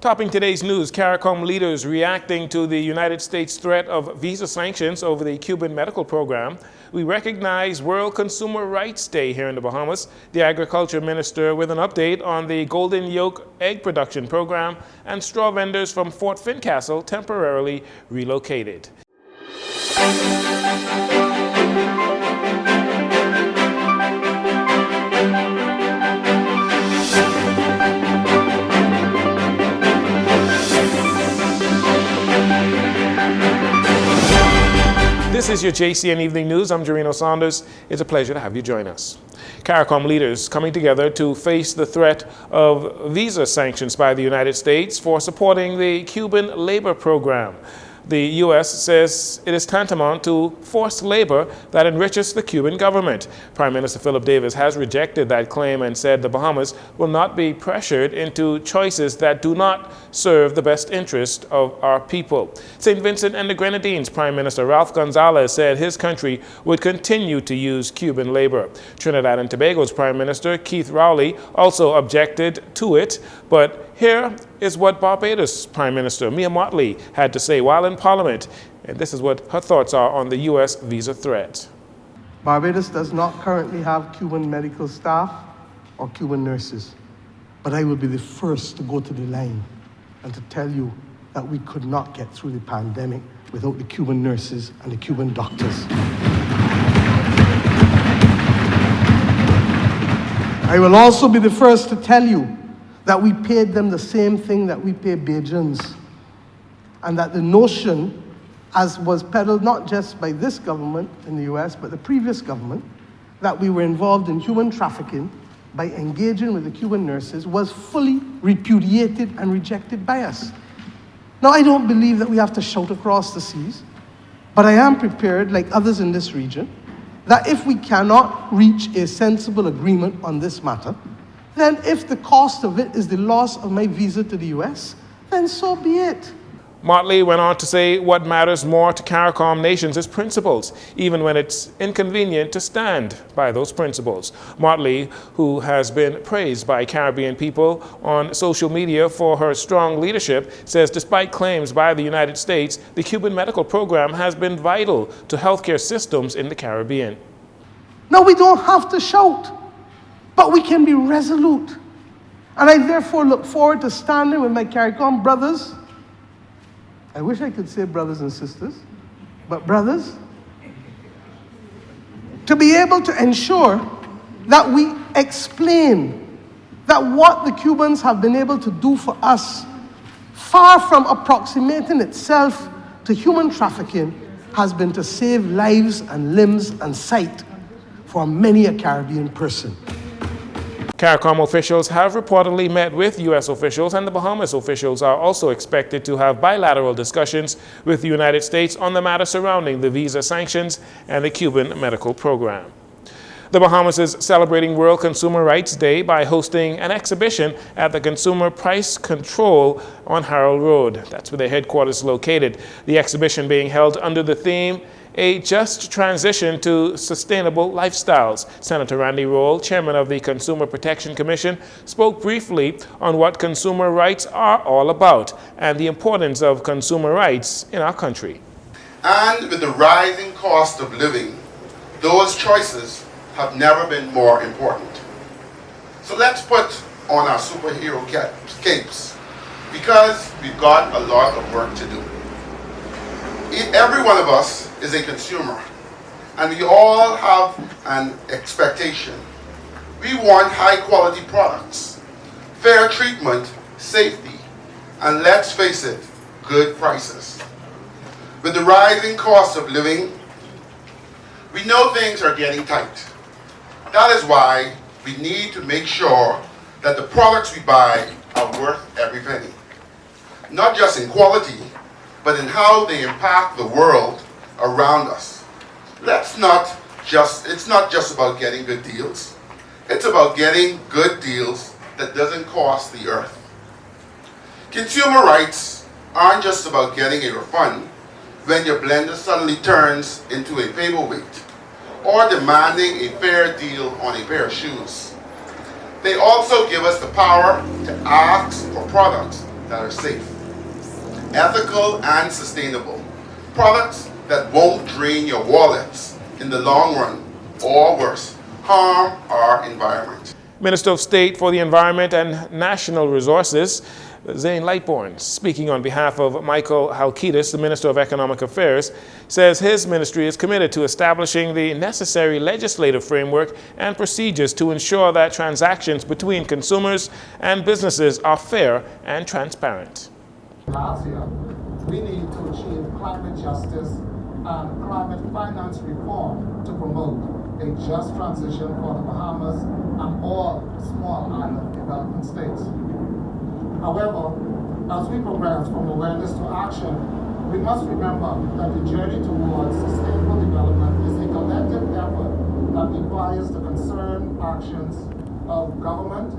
Topping today's news, CARICOM leaders reacting to the United States threat of visa sanctions over the Cuban medical program. We recognize World Consumer Rights Day here in the Bahamas. The Agriculture Minister with an update on the Golden Yolk egg production program, and straw vendors from Fort Fincastle temporarily relocated. This is your JCN Evening News. I'm Jarino Saunders. It's a pleasure to have you join us. CARICOM leaders coming together to face the threat of visa sanctions by the United States for supporting the Cuban labor program. The U.S. says it is tantamount to forced labor that enriches the Cuban government. Prime Minister Philip Davis has rejected that claim and said the Bahamas will not be pressured into choices that do not serve the best interest of our people. St. Vincent and the Grenadines Prime Minister Ralph Gonzalez said his country would continue to use Cuban labor. Trinidad and Tobago's Prime Minister Keith Rowley also objected to it, but here is what Barbados Prime Minister Mia Mottley had to say while in Parliament, and this is what her thoughts are on the U.S. visa threat. Barbados does not currently have Cuban medical staff or Cuban nurses, but I will be the first to go to the line and to tell you that we could not get through the pandemic without the Cuban nurses and the Cuban doctors. I will also be the first to tell you that we paid them the same thing that we pay Bajans, and that the notion, as was peddled not just by this government in the US, but the previous government, that we were involved in human trafficking by engaging with the Cuban nurses was fully repudiated and rejected by us. Now, I don't believe that we have to shout across the seas, but I am prepared, like others in this region, that if we cannot reach a sensible agreement on this matter, then if the cost of it is the loss of my visa to the US, then so be it. Motley went on to say what matters more to CARICOM nations is principles, even when it's inconvenient to stand by those principles. Motley, who has been praised by Caribbean people on social media for her strong leadership, says despite claims by the United States, the Cuban medical program has been vital to healthcare systems in the Caribbean. Now, we don't have to shout, but we can be resolute. And I therefore look forward to standing with my CARICOM brothers. I wish I could say brothers and sisters, but brothers, to be able to ensure that we explain that what the Cubans have been able to do for us, far from approximating itself to human trafficking, has been to save lives and limbs and sight for many a Caribbean person. CARICOM officials have reportedly met with U.S. officials, and the Bahamas officials are also expected to have bilateral discussions with the United States on the matter surrounding the visa sanctions and the Cuban medical program. The Bahamas is celebrating World Consumer Rights Day by hosting an exhibition at the Consumer Price Control on Harold Road. That's where their headquarters is located. The exhibition being held under the theme, A Just Transition to Sustainable Lifestyles. Senator Randy Roll, chairman of the Consumer Protection Commission, spoke briefly on what consumer rights are all about and the importance of consumer rights in our country. And with the rising cost of living, those choices have never been more important. So let's put on our superhero capes, because we've got a lot of work to do. Every one of us is a consumer, and we all have an expectation. We want high quality products, fair treatment, safety, and let's face it, good prices. With the rising cost of living, we know things are getting tight. That is why we need to make sure that the products we buy are worth every penny. Not just in quality, but in how they impact the world around us. It's not just about getting good deals. It's about getting good deals that doesn't cost the earth. Consumer rights aren't just about getting a refund when your blender suddenly turns into a paperweight, or demanding a fair deal on a pair of shoes. They also give us the power to ask for products that are safe, ethical and sustainable, products that won't drain your wallets in the long run, or worse, harm our environment. Minister of State for the Environment and National Resources, Zane Lightbourne, speaking on behalf of Michael Halkitis, the Minister of Economic Affairs, says his ministry is committed to establishing the necessary legislative framework and procedures to ensure that transactions between consumers and businesses are fair and transparent. Last year, we need to achieve climate justice and climate finance reform to promote a just transition for the Bahamas and all small island development states. However, as we progress from awareness to action, we must remember that the journey towards sustainable development is a collective effort that requires the concerned actions of government,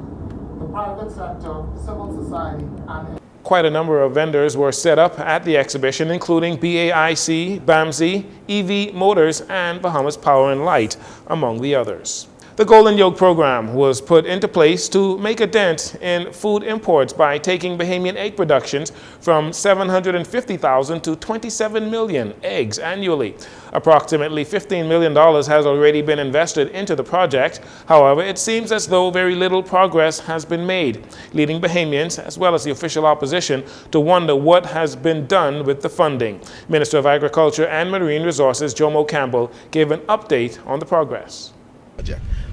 the private sector, civil society, and Quite a number of vendors were set up at the exhibition, including BAIC, BAMSI, EV Motors, and Bahamas Power and Light, among the others. The Golden Yoke program was put into place to make a dent in food imports by taking Bahamian egg productions from 750,000 to 27 million eggs annually. Approximately $15 million has already been invested into the project. However, it seems as though very little progress has been made, leading Bahamians, as well as the official opposition, to wonder what has been done with the funding. Minister of Agriculture and Marine Resources, Jomo Campbell, gave an update on the progress.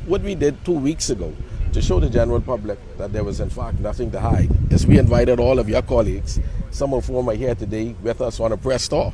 What we did 2 weeks ago to show the general public that there was in fact nothing to hide is we invited all of your colleagues, some of whom are here today with us on a press tour,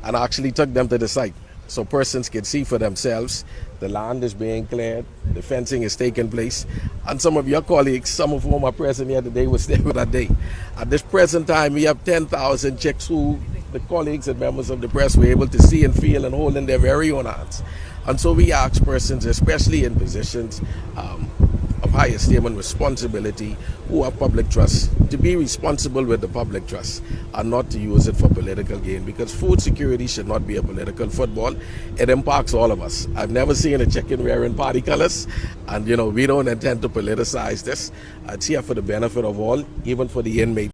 and actually took them to the site so persons could see for themselves. The land is being cleared, the fencing is taking place, and some of your colleagues, some of whom are present here today, was there for that day. At this present time, we have 10,000 chicks who the colleagues and members of the press were able to see and feel and hold in their very own hands. And so we ask persons, especially in positions of high esteem and responsibility, who have public trust, to be responsible with the public trust and not to use it for political gain, because food security should not be a political football. It impacts all of us. I've never seen a chicken wearing party colors, and we don't intend to politicize this. It's here for the benefit of all, even for the inmate